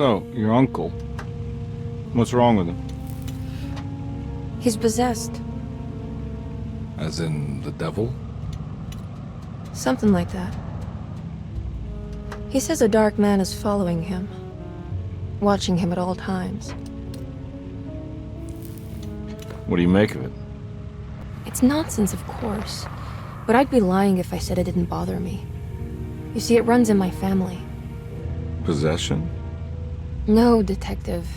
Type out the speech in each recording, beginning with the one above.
So, your uncle. What's wrong with him? He's possessed. As in the devil? Something like that. He says a dark man is following him, watching him at all times. What do you make of it? It's nonsense, of course, but I'd be lying if I said it didn't bother me. You see, it runs in my family. Possession? No, detective.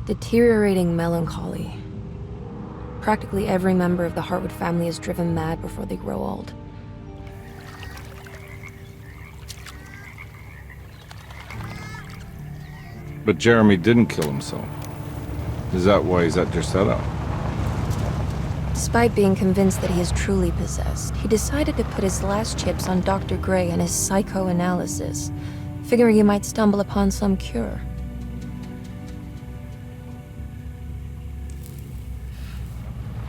Deteriorating melancholy. Practically every member of the Hartwood family is driven mad before they grow old. But Jeremy didn't kill himself. Is that why he's at Derceto? Despite being convinced that he is truly possessed, he decided to put his last chips on Dr. Gray and his psychoanalysis, figuring he might stumble upon some cure.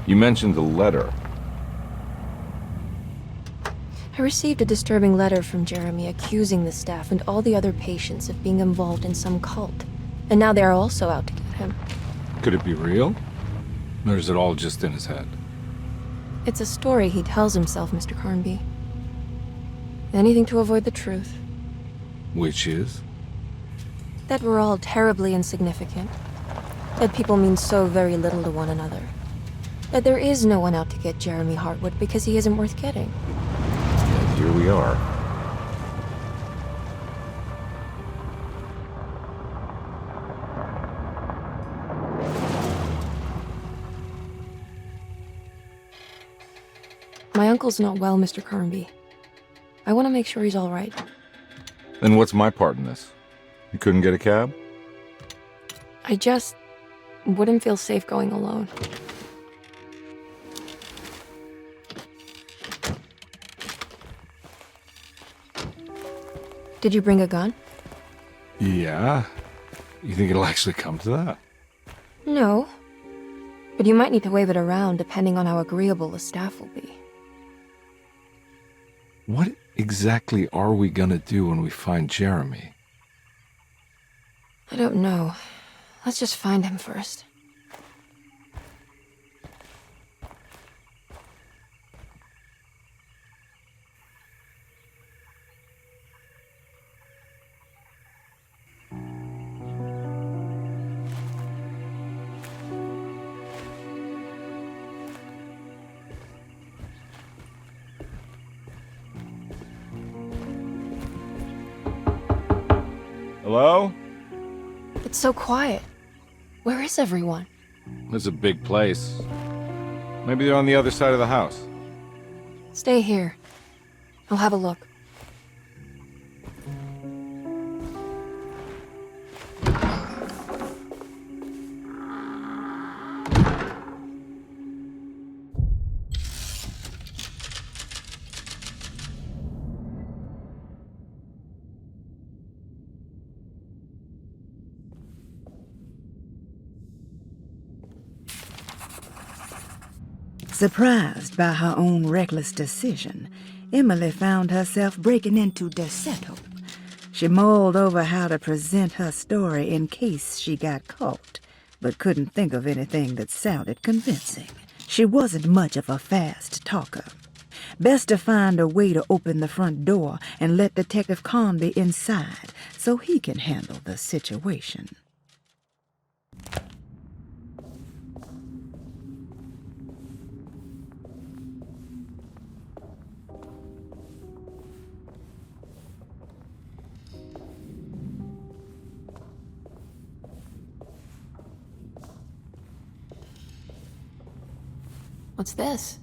You mentioned the letter. I received a disturbing letter from Jeremy accusing the staff and all the other patients of being involved in some cult. And now they are also out to get him. Could it be real? Or is it all just in his head? It's a story he tells himself, Mr. Carnby. Anything to avoid the truth. Which is? That we're all terribly insignificant. That people mean so very little to one another. That there is no one out to get Jeremy Hartwood because he isn't worth getting. And here we are. My uncle's not well, Mr. Carnby. I want to make sure he's all right. Then what's my part in this? You couldn't get a cab? I just wouldn't feel safe going alone. Did you bring a gun? Yeah. You think it'll actually come to that? No. But you might need to wave it around depending on how agreeable the staff will be. What exactly are we gonna do when we find Jeremy? I don't know. Let's just find him first. Hello? It's so quiet. Where is everyone? This is a big place. Maybe they're on the other side of the house. Stay here. I'll have a look. Surprised by her own reckless decision, Emily found herself breaking into Derceto. She mulled over how to present her story in case she got caught, but couldn't think of anything that sounded convincing. She wasn't much of a fast talker. Best to find a way to open the front door and let Detective Carnby inside so he can handle the situation. What's this?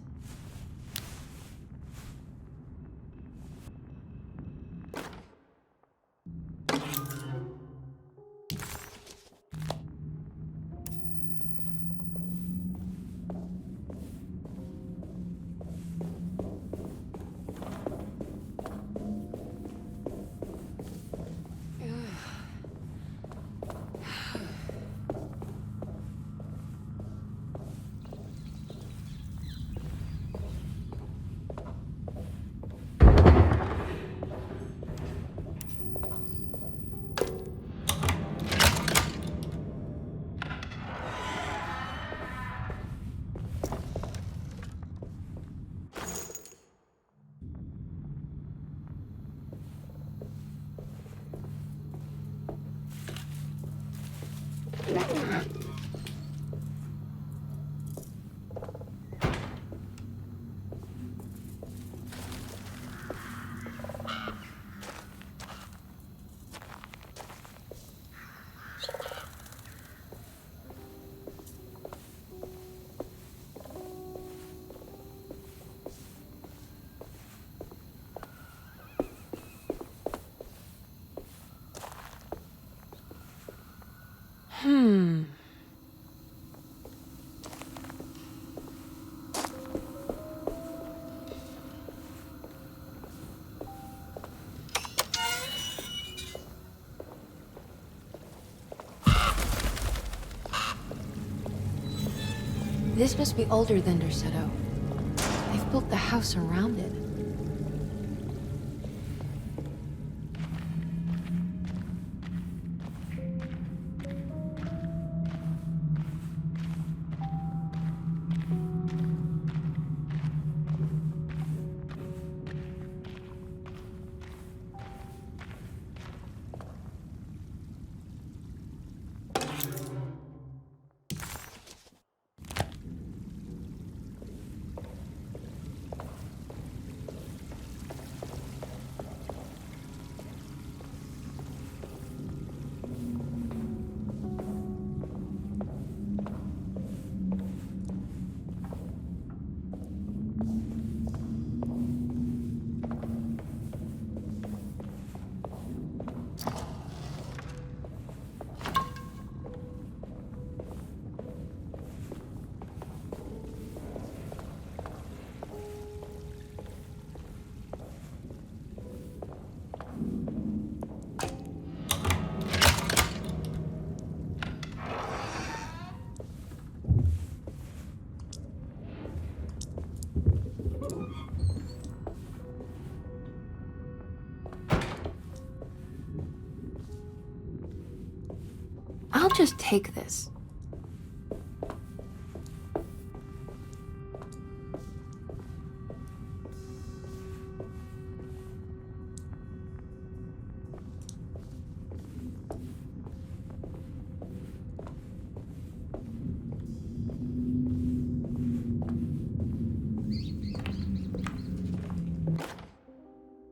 This must be older than Derceto. They've built the house around it. I'll just take this.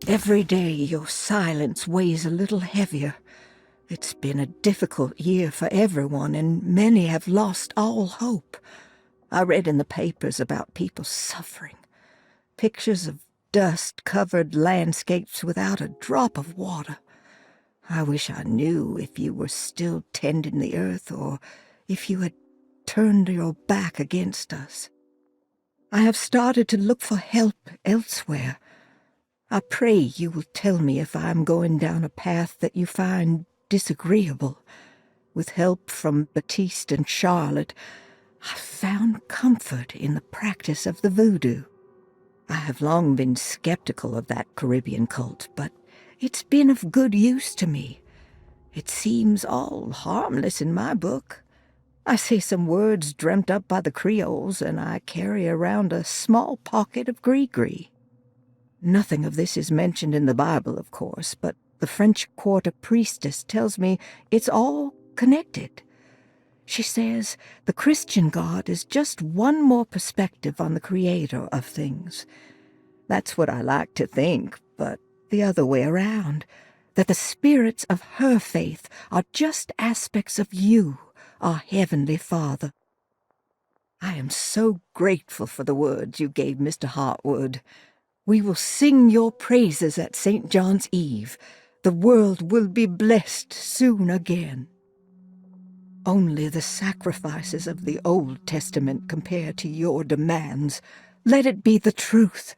Every day your silence weighs a little heavier. It's been a difficult year for everyone, and many have lost all hope. I read in the papers about people suffering. Pictures of dust-covered landscapes without a drop of water. I wish I knew if you were still tending the earth or if you had turned your back against us. I have started to look for help elsewhere. I pray you will tell me if I am going down a path that you find disagreeable. With help from Baptiste and Charlotte, I found comfort in the practice of the voodoo. I have long been skeptical of that Caribbean cult, but it's been of good use to me. It seems all harmless in my book. I say some words dreamt up by the Creoles, and I carry around a small pocket of gree-gree. Nothing of this is mentioned in the Bible, of course, but the French Quarter priestess tells me it's all connected. She says the Christian God is just one more perspective on the creator of things. That's what I like to think, but the other way around, that the spirits of her faith are just aspects of you, our Heavenly Father. I am so grateful for the words you gave Mr. Hartwood. We will sing your praises at St. John's Eve. The world will be blessed soon again. Only the sacrifices of the Old Testament compare to your demands. Let it be the truth.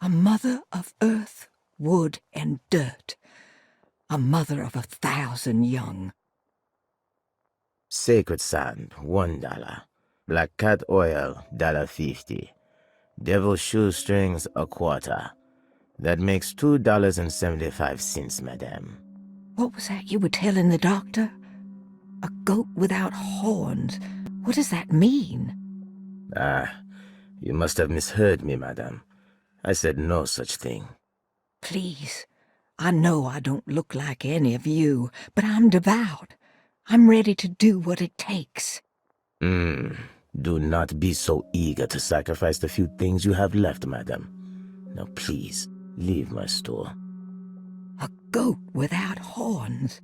A mother of earth, wood, and dirt. A mother of 1,000 young. Sacred sand, $1. Black cat oil, $1.50. Devil shoestrings, $0.25. That makes $2.75, madame. What was that you were telling the doctor? A goat without horns. What does that mean? You must have misheard me, madame. I said no such thing. Please, I know I don't look like any of you, but I'm devout. I'm ready to do what it takes. Do not be so eager to sacrifice the few things you have left, madam. Now please, leave my store. A goat without horns.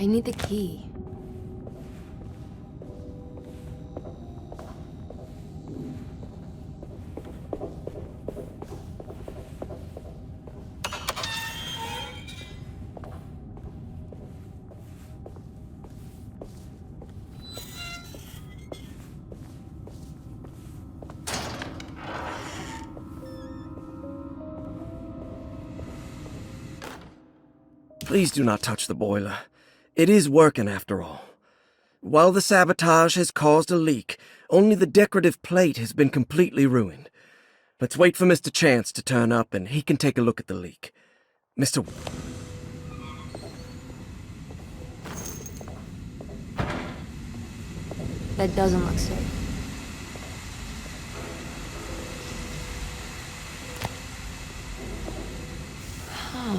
I need the key. Please do not touch the boiler. It is working after all. While the sabotage has caused a leak, only the decorative plate has been completely ruined. Let's wait for Mr. Chance to turn up and he can take a look at the leak. Mr. That doesn't look safe. Huh.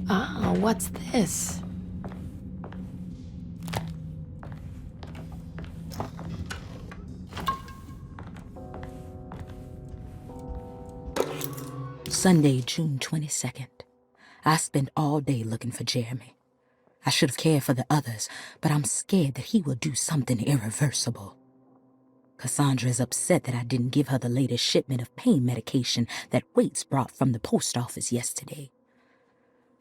Ah, what's this? Sunday, June 22nd. I spent all day looking for Jeremy. I should have cared for the others, but I'm scared that he will do something irreversible. Cassandra is upset that I didn't give her the latest shipment of pain medication that Waits brought from the post office yesterday.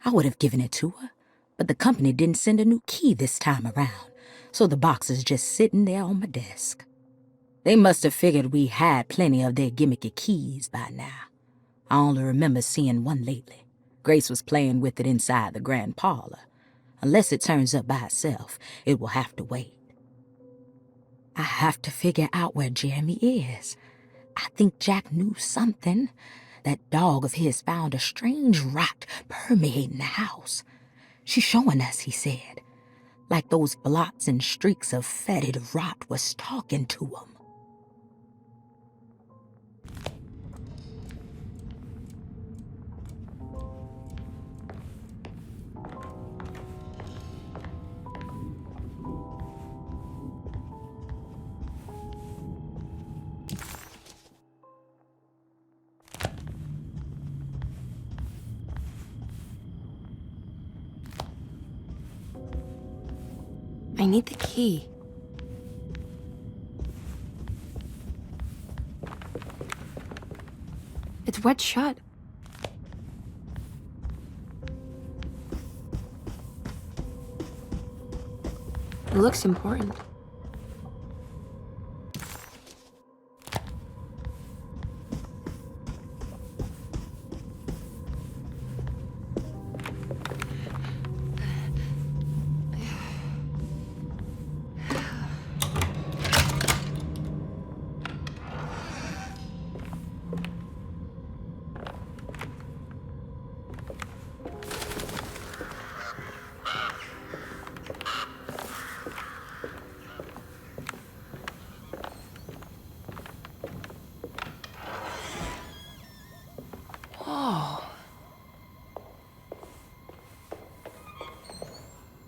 I would have given it to her, but the company didn't send a new key this time around, so the box is just sitting there on my desk. They must have figured we had plenty of their gimmicky keys by now. I only remember seeing one lately. Grace was playing with it inside the grand parlor. Unless it turns up by itself, it will have to wait. I have to figure out where Jeremy is. I think Jack knew something. That dog of his found a strange rot permeating the house. She's showing us, he said. Like those blots and streaks of fetid rot was talking to him. I need the key. It's wet shut. It looks important.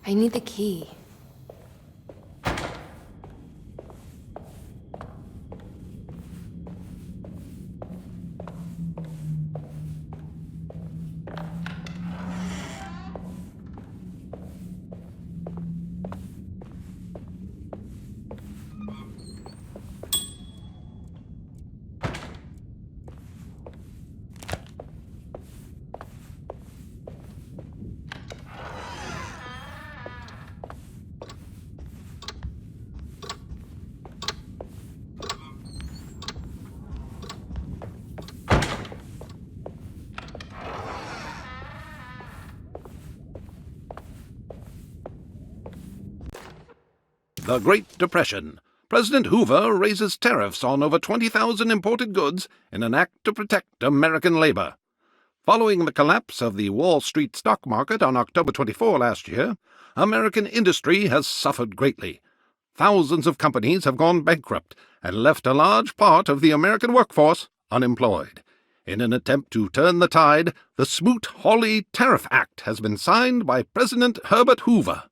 I need the key. The Great Depression. President Hoover raises tariffs on over 20,000 imported goods in an act to protect American labor. Following the collapse of the Wall Street stock market on October 24 last year, American industry has suffered greatly. Thousands of companies have gone bankrupt and left a large part of the American workforce unemployed. In an attempt to turn the tide, the Smoot-Hawley Tariff Act has been signed by President Herbert Hoover.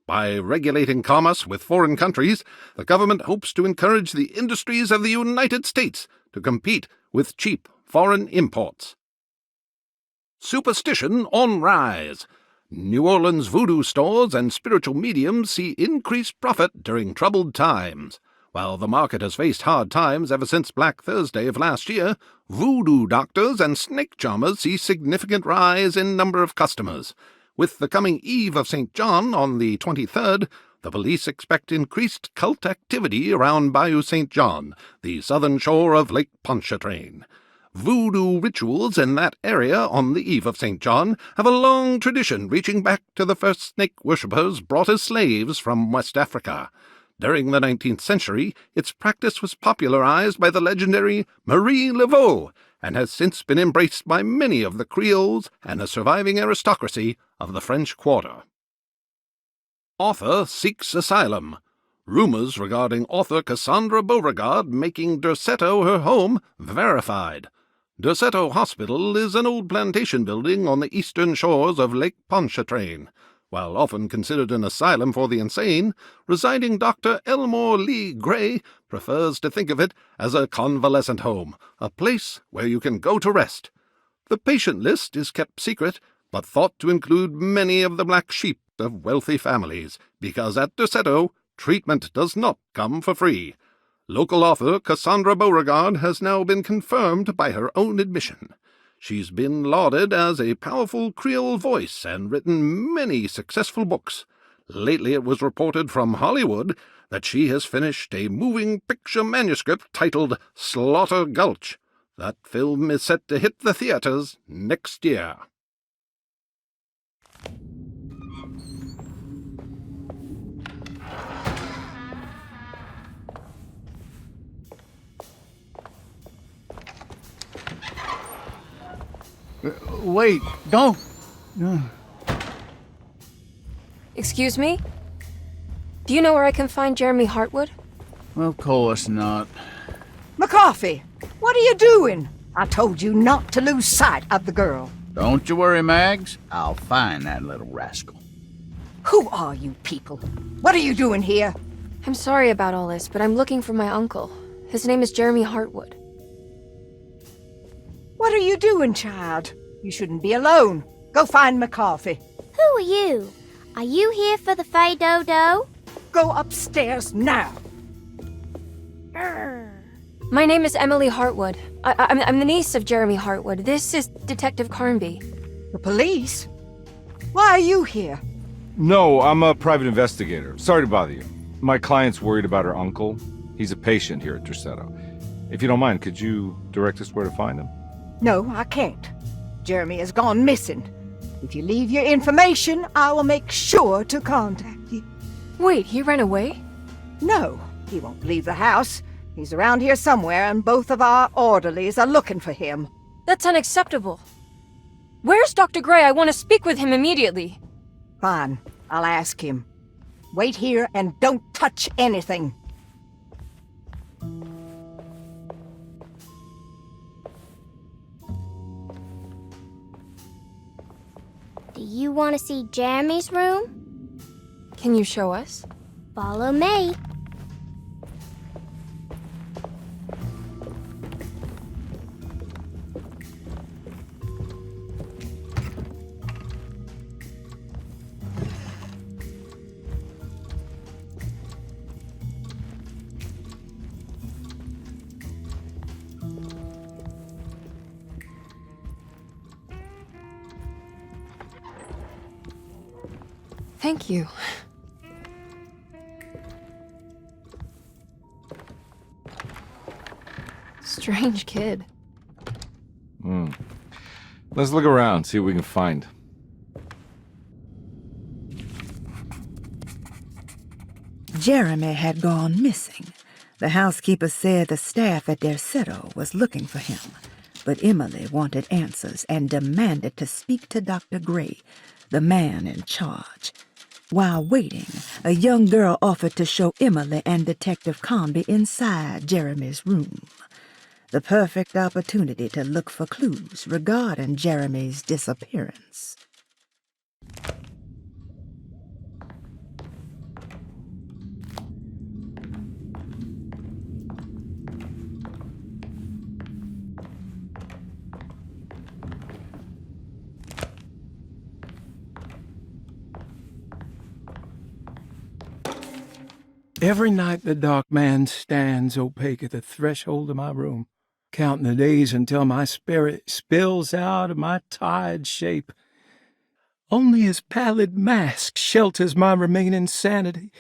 By regulating commerce with foreign countries, the government hopes to encourage the industries of the United States to compete with cheap foreign imports. Superstition on rise. New Orleans voodoo stores and spiritual mediums see increased profit during troubled times. While the market has faced hard times ever since Black Thursday of last year, voodoo doctors and snake charmers see significant rise in number of customers. With the coming Eve of St. John on the 23rd, the police expect increased cult activity around Bayou St. John, the southern shore of Lake Pontchartrain. Voodoo rituals in that area on the Eve of St. John have a long tradition reaching back to the first snake worshippers brought as slaves from West Africa. During the 19th century, its practice was popularized by the legendary Marie Laveau and has since been embraced by many of the Creoles and the surviving aristocracy of the French Quarter. Author seeks asylum. Rumors regarding author Cassandra Beauregard making Derceto her home verified. Derceto Hospital is an old plantation building on the eastern shores of Lake Pontchartrain. While often considered an asylum for the insane, residing Dr. Elmore Lee Gray prefers to think of it as a convalescent home, a place where you can go to rest. The patient list is kept secret, but thought to include many of the black sheep of wealthy families, because at Derceto, treatment does not come for free. Local author Cassandra Beauregard has now been confirmed by her own admission. She's been lauded as a powerful Creole voice and written many successful books. Lately it was reported from Hollywood that she has finished a moving picture manuscript titled Slaughter Gulch. That film is set to hit the theaters next year. Wait, don't. Excuse me? Do you know where I can find Jeremy Hartwood? Of course not. McCarthy, what are you doing? I told you not to lose sight of the girl. Don't you worry, Mags. I'll find that little rascal. Who are you people? What are you doing here? I'm sorry about all this, but I'm looking for my uncle. His name is Jeremy Hartwood. What are you doing, child? You shouldn't be alone. Go find McCarthy. Who are you? Are you here for the Fay Dodo? Go upstairs now. My name is Emily Hartwood. I'm the niece of Jeremy Hartwood. This is Detective Carnby. The police? Why are you here? No, I'm a private investigator. Sorry to bother you. My client's worried about her uncle. He's a patient here at Derceto. If you don't mind, could you direct us where to find him? No, I can't. Jeremy has gone missing. If you leave your information, I will make sure to contact you. Wait, he ran away? No, he won't leave the house. He's around here somewhere, and both of our orderlies are looking for him. That's unacceptable. Where's Dr. Gray? I want to speak with him immediately. Fine, I'll ask him. Wait here and don't touch anything. Do you want to see Jeremy's room? Can you show us? Follow me. Thank you. Strange kid. Let's look around, see what we can find. Jeremy had gone missing. The housekeeper said the staff at Derceto was looking for him, but Emily wanted answers and demanded to speak to Dr. Gray, the man in charge. While waiting, a young girl offered to show Emily and Detective Comby inside Jeremy's room. The perfect opportunity to look for clues regarding Jeremy's disappearance. Every night the dark man stands opaque at the threshold of my room, counting the days until my spirit spills out of my tired shape. Only his pallid mask shelters my remaining sanity.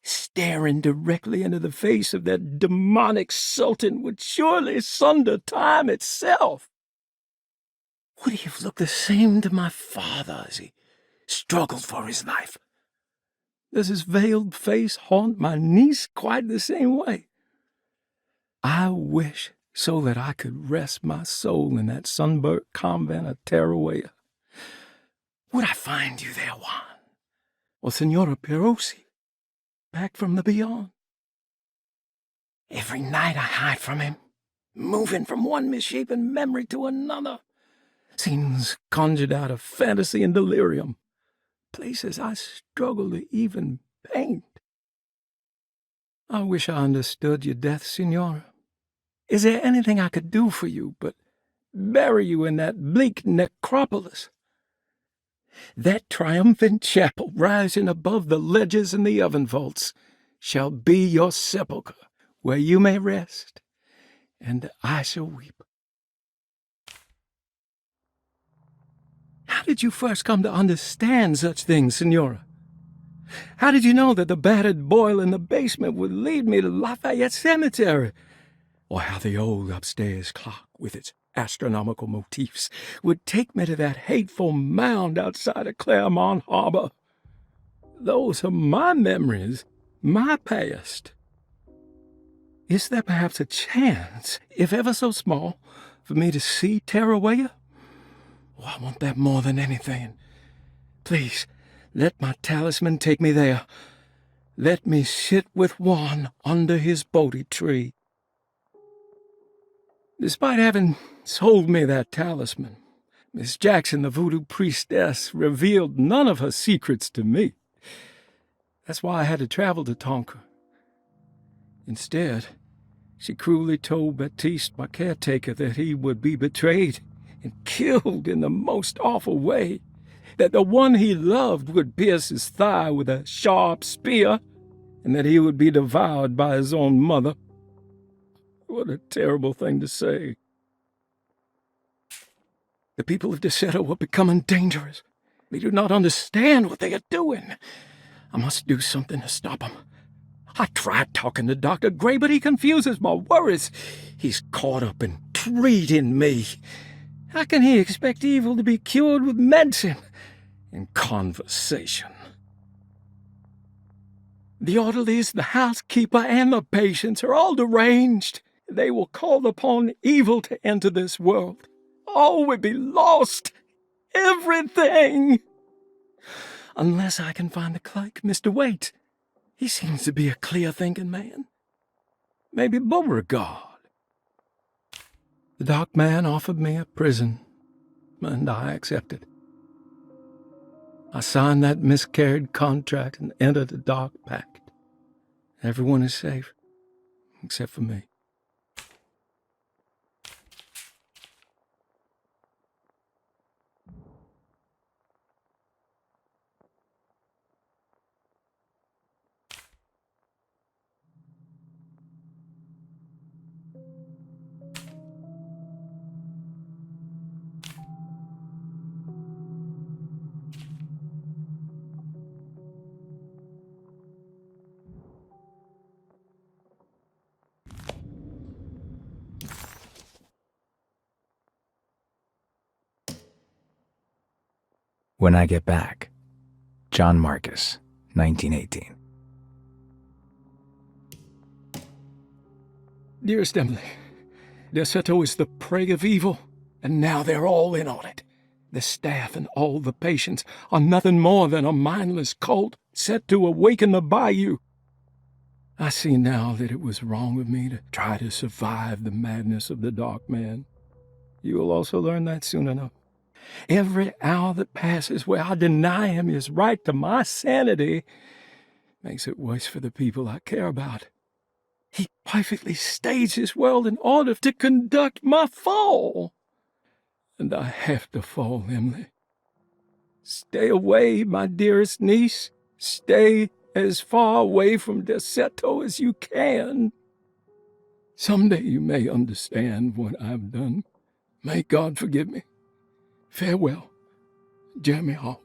Staring directly into the face of that demonic sultan would surely sunder time itself. Would he have looked the same to my father as he struggled for his life? Does his veiled face haunt my niece quite the same way? I wish so that I could rest my soul in that sunburnt convent of Tarawea. Would I find you there, Juan? Or Senora Perosi, back from the beyond? Every night I hide from him, moving from one misshapen memory to another. Scenes conjured out of fantasy and delirium. Places I struggle to even paint. I wish I understood your death, Signora. Is there anything I could do for you but bury you in that bleak necropolis? That triumphant chapel rising above the ledges and the oven vaults shall be your sepulchre, where you may rest, and I shall weep. How did you first come to understand such things, Signora? How did you know that the battered boiler in the basement would lead me to Lafayette Cemetery? Or how the old upstairs clock, with its astronomical motifs, would take me to that hateful mound outside of Claremont Harbor? Those are my memories, my past. Is there perhaps a chance, if ever so small, for me to see Tarawea? Oh, I want that more than anything. Please, let my talisman take me there. Let me sit with Juan under his Bodhi tree. Despite having sold me that talisman, Miss Jackson, the voodoo priestess, revealed none of her secrets to me. That's why I had to travel to Tonka. Instead, she cruelly told Baptiste, my caretaker, that he would be betrayed and killed in the most awful way, that the one he loved would pierce his thigh with a sharp spear, and that he would be devoured by his own mother. What a terrible thing to say. The people of Derceto are becoming dangerous. They do not understand what they are doing. I must do something to stop them. I tried talking to Dr. Gray, but he confuses my worries. He's caught up in treating me. How can he expect evil to be cured with medicine and conversation? The orderlies, the housekeeper, and the patients are all deranged. They will call upon evil to enter this world. All would be lost. Everything. Unless I can find the clerk, Mr. Waite. He seems to be a clear-thinking man. Maybe Beauregard. The dark man offered me a prison, and I accepted. I signed that miscarried contract and entered the dark pact. Everyone is safe, except for me. When I Get Back, John Marcus, 1918. Dearest Emily, Derceto is the prey of evil, and now they're all in on it. The staff and all the patients are nothing more than a mindless cult set to awaken the bayou. I see now that it was wrong of me to try to survive the madness of the Dark Man. You will also learn that soon enough. Every hour that passes where I deny him his right to my sanity makes it worse for the people I care about. He perfectly staged his world in order to conduct my fall. And I have to fall, Emily. Stay away, my dearest niece. Stay as far away from Derceto as you can. Someday you may understand what I've done. May God forgive me. Farewell, Jeremy Hartwood.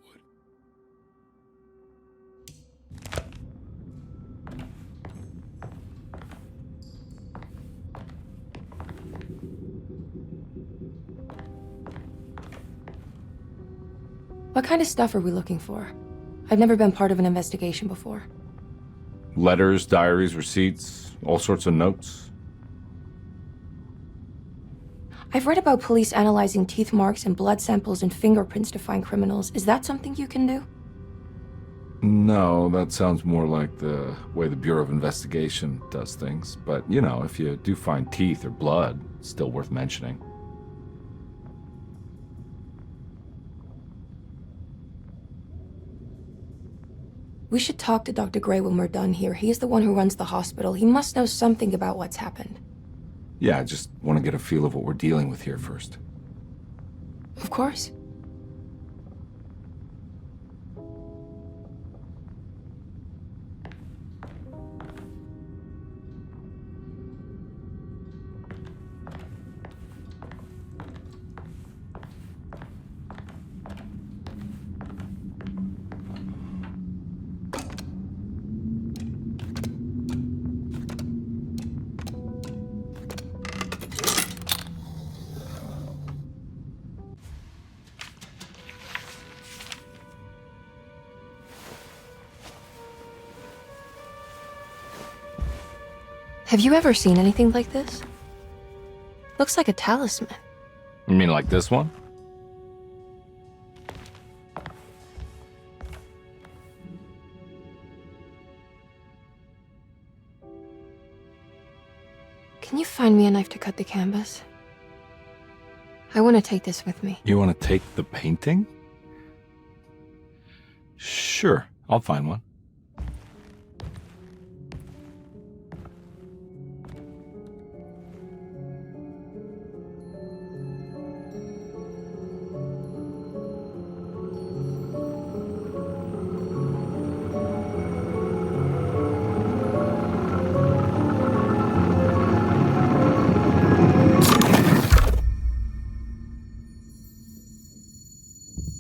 What kind of stuff are we looking for? I've never been part of an investigation before. Letters, diaries, receipts, all sorts of notes. I've read about police analyzing teeth marks and blood samples and fingerprints to find criminals. Is that something you can do? No, that sounds more like the way the Bureau of Investigation does things. But, you know, if you do find teeth or blood, it's still worth mentioning. We should talk to Dr. Gray when we're done here. He's the one who runs the hospital. He must know something about what's happened. Yeah, I just want to get a feel of what we're dealing with here first. Of course. Have you ever seen anything like this? Looks like a talisman. You mean like this one? Can you find me a knife to cut the canvas? I want to take this with me. You want to take the painting? Sure, I'll find one.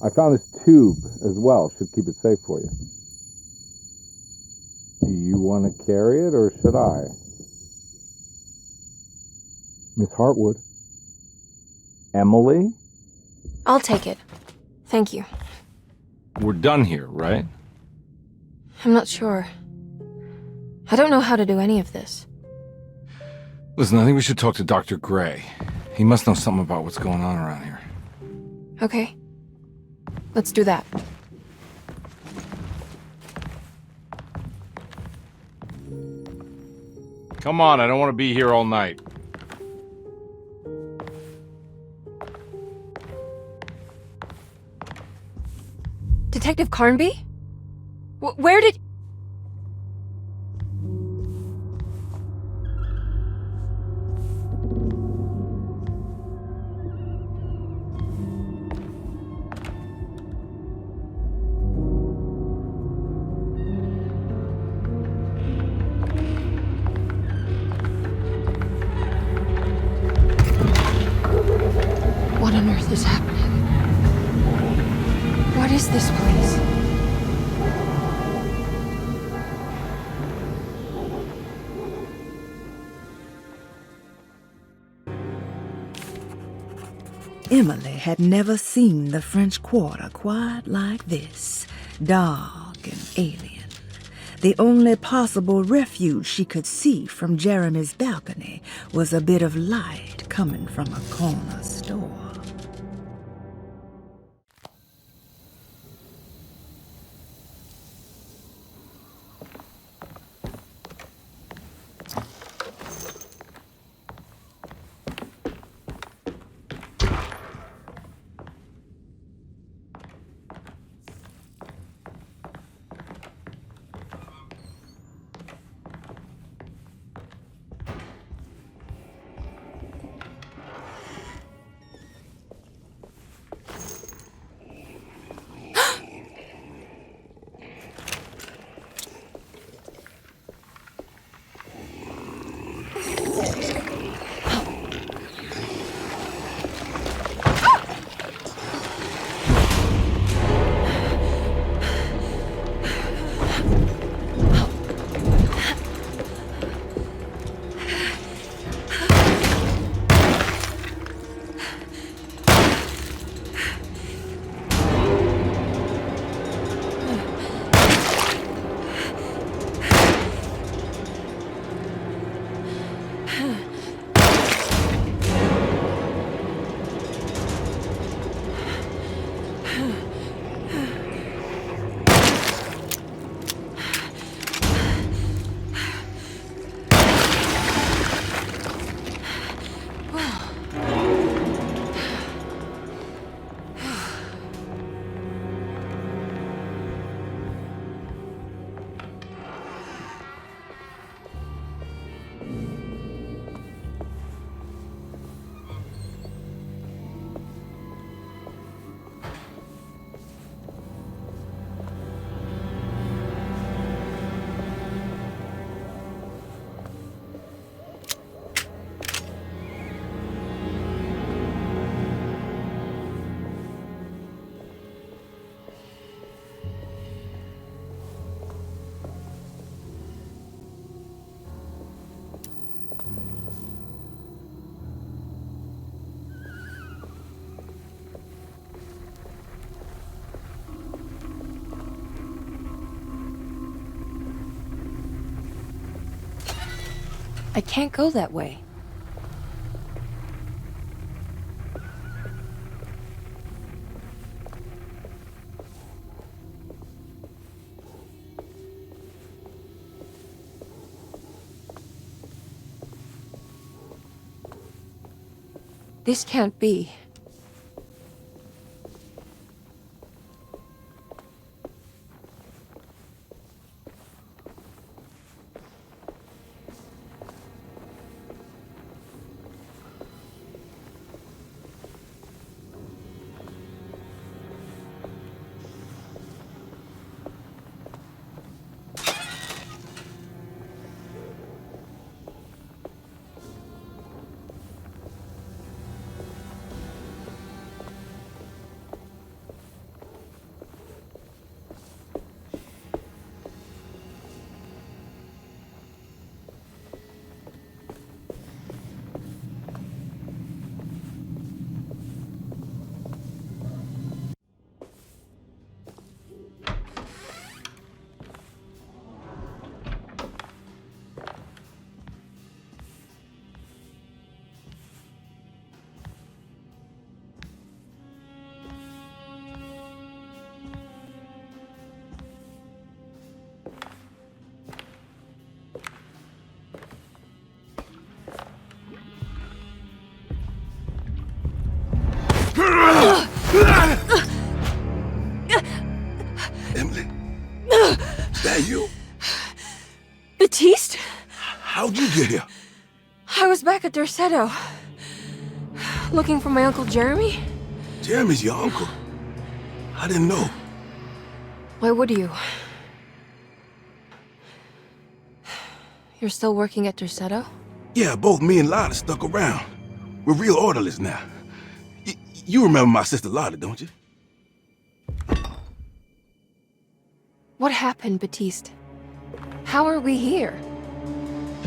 I found this tube as well. Should keep it safe for you. Do you want to carry it, or should I? Miss Hartwood? Emily? I'll take it. Thank you. We're done here, right? I'm not sure. I don't know how to do any of this. Listen, I think we should talk to Dr. Gray. He must know something about what's going on around here. Okay. Let's do that. Come on, I don't want to be here all night. Detective Carnby? Where did... What on earth is happening? What is this place? Emily had never seen the French Quarter quite like this, dark and alien. The only possible refuge she could see from Jeremy's balcony was a bit of light coming from a corner store. I can't go that way. This can't be. Emily? Is that you? Baptiste? How'd you get here? I was back at Derceto. Looking for my Uncle Jeremy? Jeremy's your uncle? I didn't know. Why would you? You're still working at Derceto? Yeah, both me and Lotta stuck around. We're real orderlies now. You remember my sister Lotta, don't you? What happened, Baptiste? How are we here?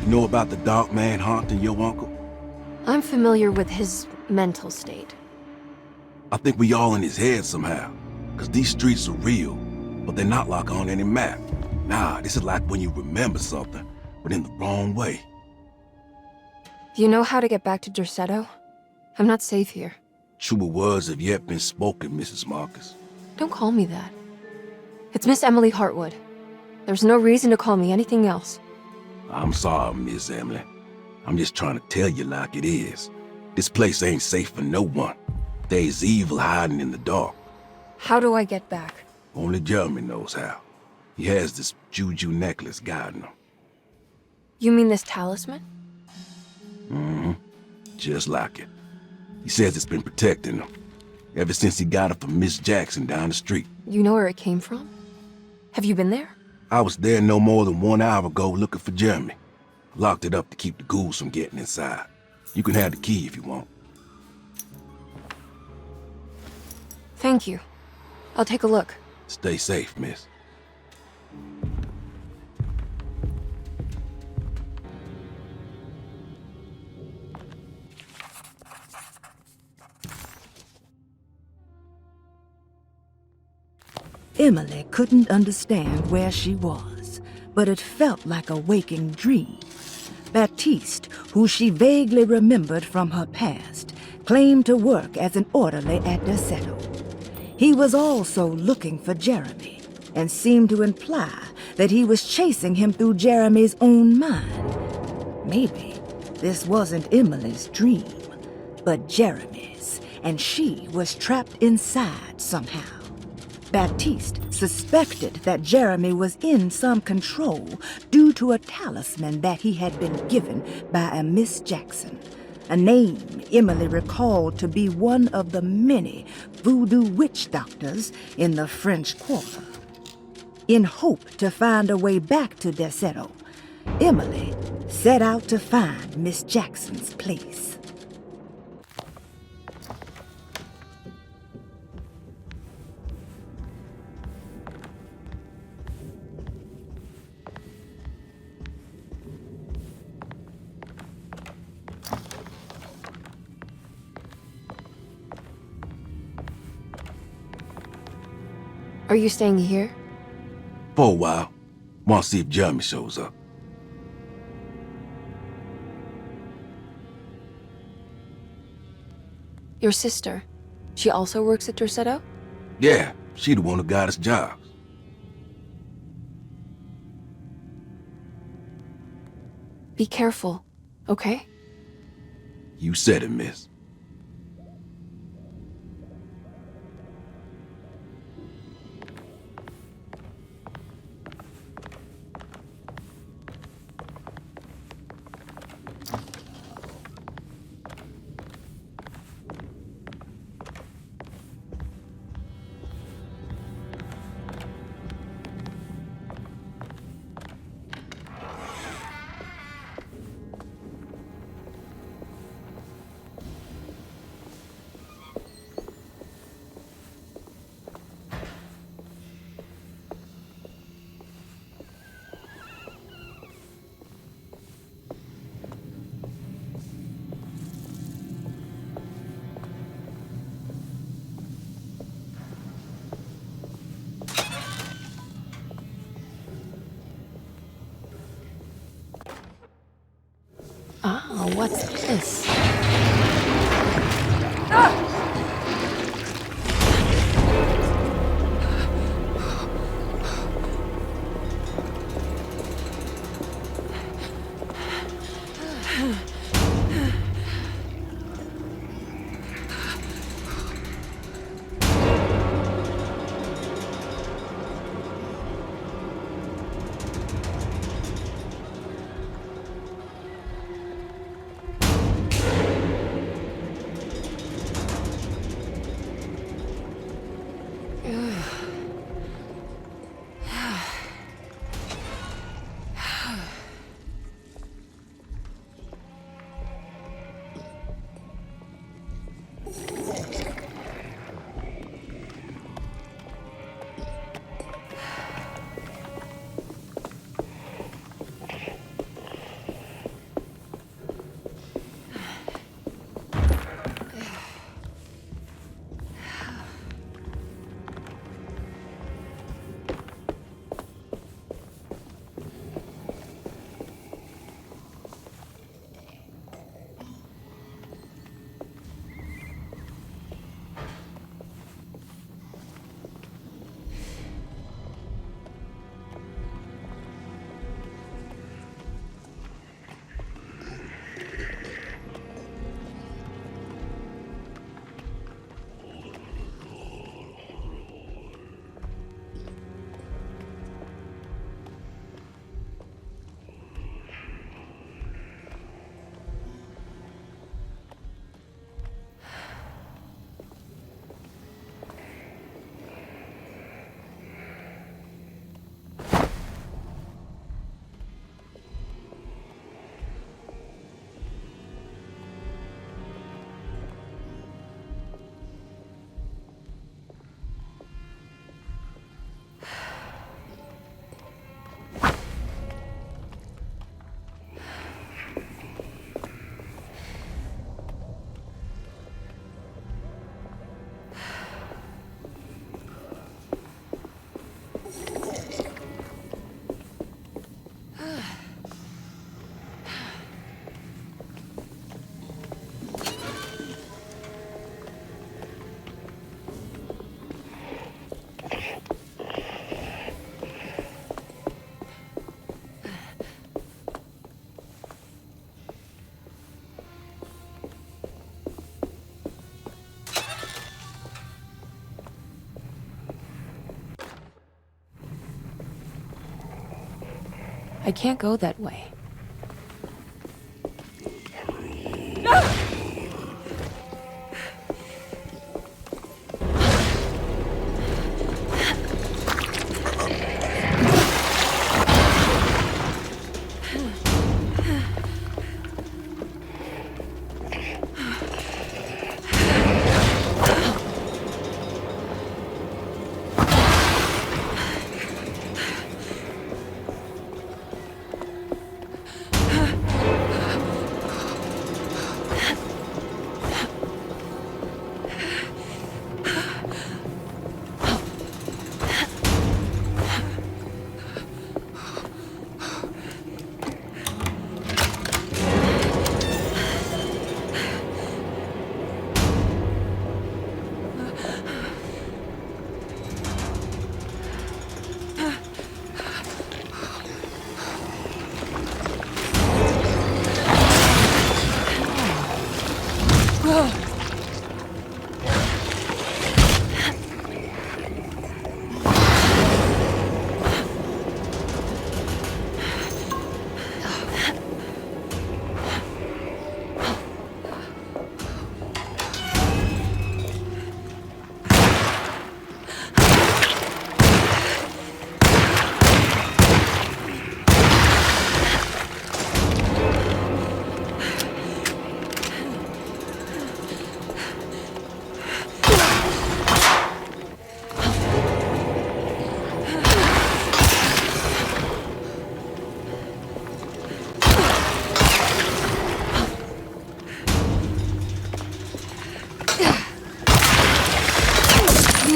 You know about the dark man haunting your uncle? I'm familiar with his mental state. I think we all in his head somehow. Cause these streets are real, but they're not like on any map. Nah, this is like when you remember something, but in the wrong way. Do you know how to get back to Derceto? I'm not safe here. Truer words have yet been spoken, Mrs. Marcus. Don't call me that. It's Miss Emily Hartwood. There's no reason to call me anything else. I'm sorry, Miss Emily. I'm just trying to tell you like it is. This place ain't safe for no one. There's evil hiding in the dark. How do I get back? Only Jeremy knows how. He has this juju necklace guiding him. You mean this talisman? Mm-hmm. Just like it. He says it's been protecting him ever since he got it from Miss Jackson down the street. You know where it came from? Have you been there? I was there no more than 1 hour ago looking for Jeremy. Locked it up to keep the ghouls from getting inside. You can have the key if you want. Thank you. I'll take a look. Stay safe, miss. Emily couldn't understand where she was, but it felt like a waking dream. Baptiste, who she vaguely remembered from her past, claimed to work as an orderly at Derceto. He was also looking for Jeremy, and seemed to imply that he was chasing him through Jeremy's own mind. Maybe this wasn't Emily's dream, but Jeremy's, and she was trapped inside somehow. Baptiste suspected that Jeremy was in some control due to a talisman that he had been given by a Miss Jackson, a name Emily recalled to be one of the many voodoo witch doctors in the French Quarter. In hope to find a way back to Derceto, Emily set out to find Miss Jackson's place. Are you staying here? For a while. Want to see if Jeremy shows up. Your sister. She also works at Derceto? Yeah, she the one who got us jobs. Be careful, okay? You said it, miss. Ah, what's this? I can't go that way.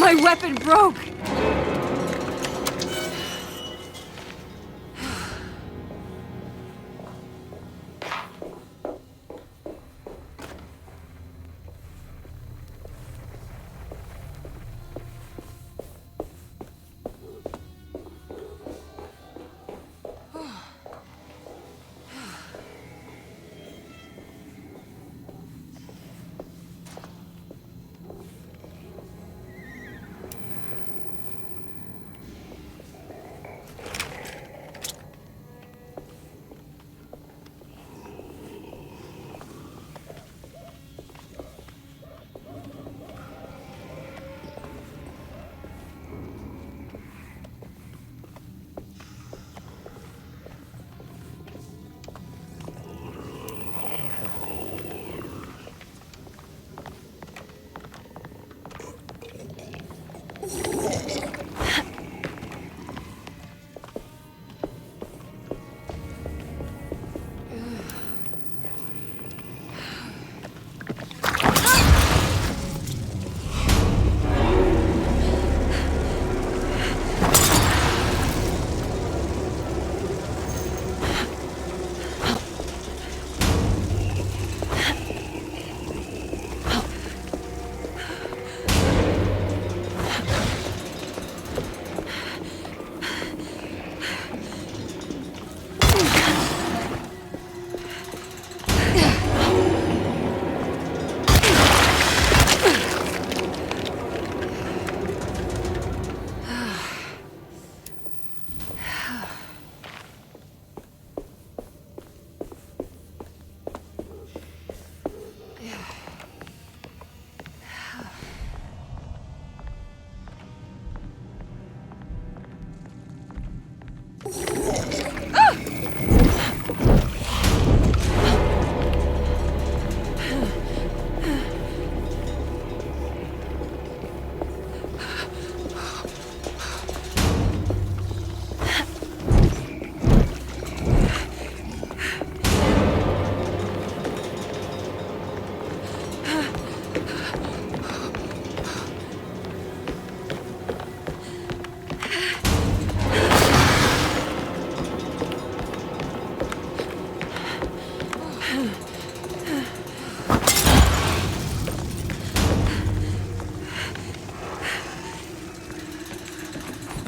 My weapon broke!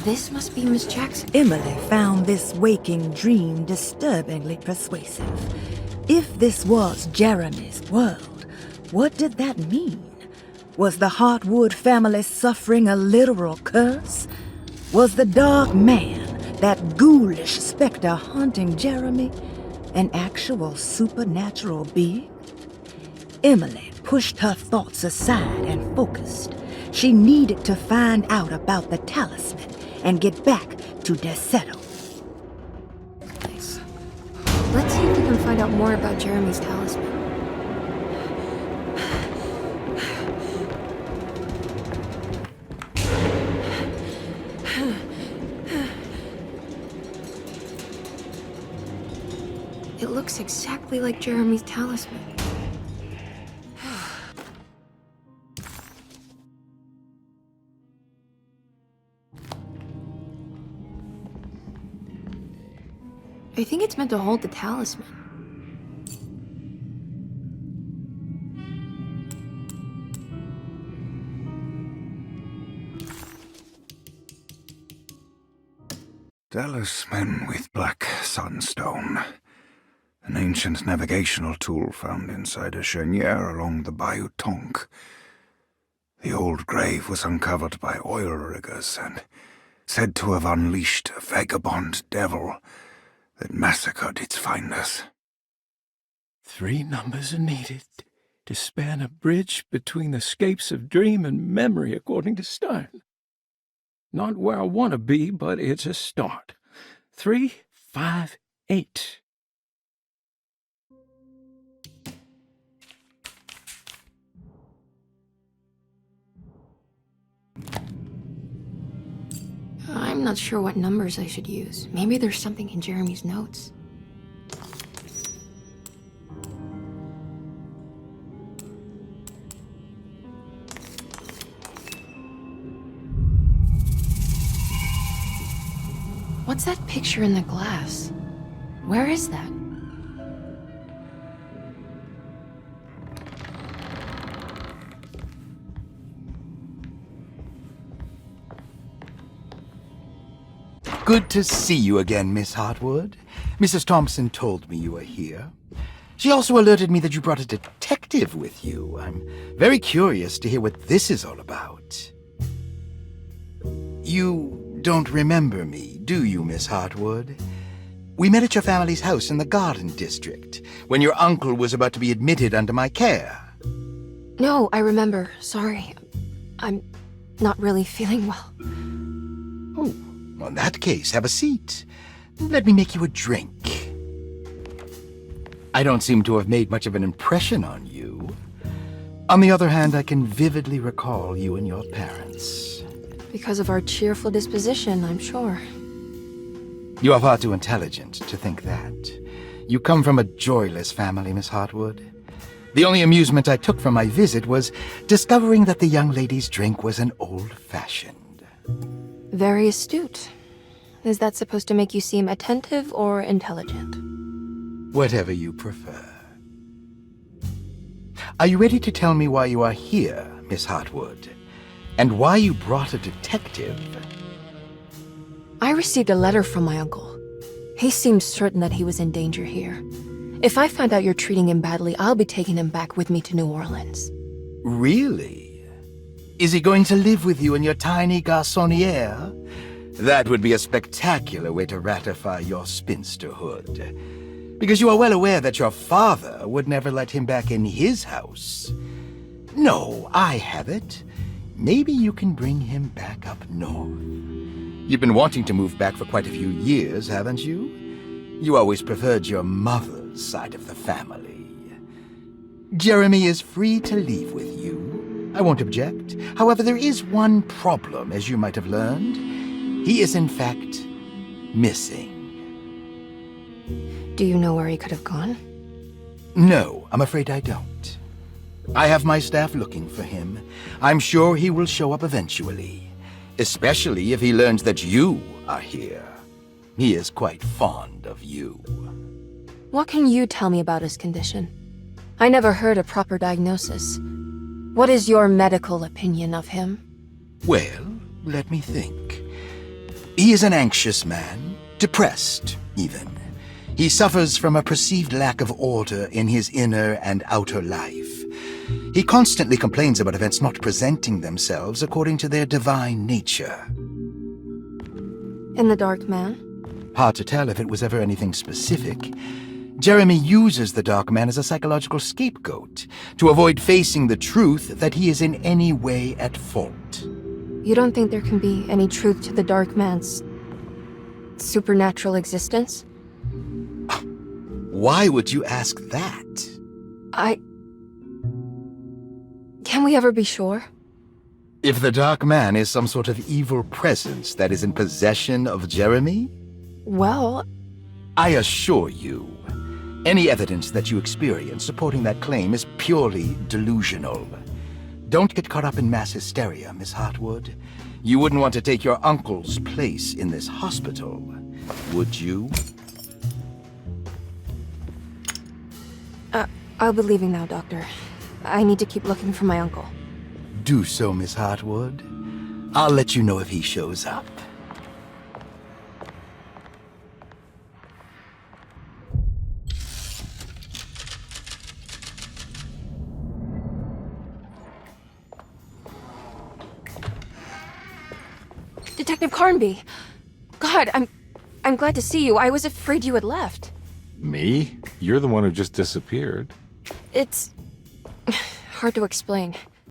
This must be Miss Jackson. Emily found this waking dream disturbingly persuasive. If this was Jeremy's world, what did that mean? Was the Hartwood family suffering a literal curse? Was the dark man that ghoulish specter haunting Jeremy an actual supernatural being? Emily pushed her thoughts aside and focused. She needed to find out about the talisman and get back to Derceto. Nice. Let's see if we can find out more about Jeremy's talisman. It looks exactly like Jeremy's talisman. I think it's meant to hold the talisman. Talisman with black sunstone. An ancient navigational tool found inside a cheniere along the Bayou Tonk. The old grave was uncovered by oil riggers and said to have unleashed a vagabond devil that massacred its finders. 3 numbers are needed to span a bridge between the scapes of dream and memory, according to Stein. Not where I want to be, but it's a start. 3, 5, 8. I'm not sure what numbers I should use. Maybe there's something in Jeremy's notes. What's that picture in the glass? Where is that? Good to see you again, Miss Hartwood. Mrs. Thompson told me you were here. She also alerted me that you brought a detective with you. I'm very curious to hear what this is all about. You don't remember me, do you, Miss Hartwood? We met at your family's house in the Garden District, when your uncle was about to be admitted under my care. No, I remember. Sorry. I'm not really feeling well. Oh. Well, in that case, have a seat. Let me make you a drink. I don't seem to have made much of an impression on you. On the other hand, I can vividly recall you and your parents. Because of our cheerful disposition, I'm sure. You are far too intelligent to think that. You come from a joyless family, Miss Hartwood. The only amusement I took from my visit was discovering that the young lady's drink was an old-fashioned. Very astute. Is that supposed to make you seem attentive or intelligent? Whatever you prefer. Are you ready to tell me why you are here, Miss Hartwood? And why you brought a detective? I received a letter from my uncle. He seemed certain that he was in danger here. If I find out you're treating him badly, I'll be taking him back with me to New Orleans. Really? Is he going to live with you in your tiny garçonniere? That would be a spectacular way to ratify your spinsterhood. Because you are well aware that your father would never let him back in his house. No, I have it. Maybe you can bring him back up north. You've been wanting to move back for quite a few years, haven't you? You always preferred your mother's side of the family. Jeremy is free to leave with you. I won't object. However, there is one problem, as you might have learned. He is, in fact, missing. Do you know where he could have gone? No, I'm afraid I don't. I have my staff looking for him. I'm sure he will show up eventually, especially if he learns that you are here. He is quite fond of you. What can you tell me about his condition? I never heard a proper diagnosis. What is your medical opinion of him? Well, let me think. He is an anxious man, depressed, even. He suffers from a perceived lack of order in his inner and outer life. He constantly complains about events not presenting themselves according to their divine nature. And the Dark Man? Hard to tell if it was ever anything specific. Jeremy uses the Dark Man as a psychological scapegoat to avoid facing the truth that he is in any way at fault. You don't think there can be any truth to the Dark Man's supernatural existence? Why would you ask that? Can we ever be sure? If the Dark Man is some sort of evil presence that is in possession of Jeremy? Well, I assure you, any evidence that you experience supporting that claim is purely delusional. Don't get caught up in mass hysteria, Miss Hartwood. You wouldn't want to take your uncle's place in this hospital, would you? I'll be leaving now, Doctor. I need to keep looking for my uncle. Do so, Miss Hartwood. I'll let you know if he shows up. Detective Carnby! God, I'm glad to see you. I was afraid you had left. Me? You're the one who just disappeared. It's hard to explain.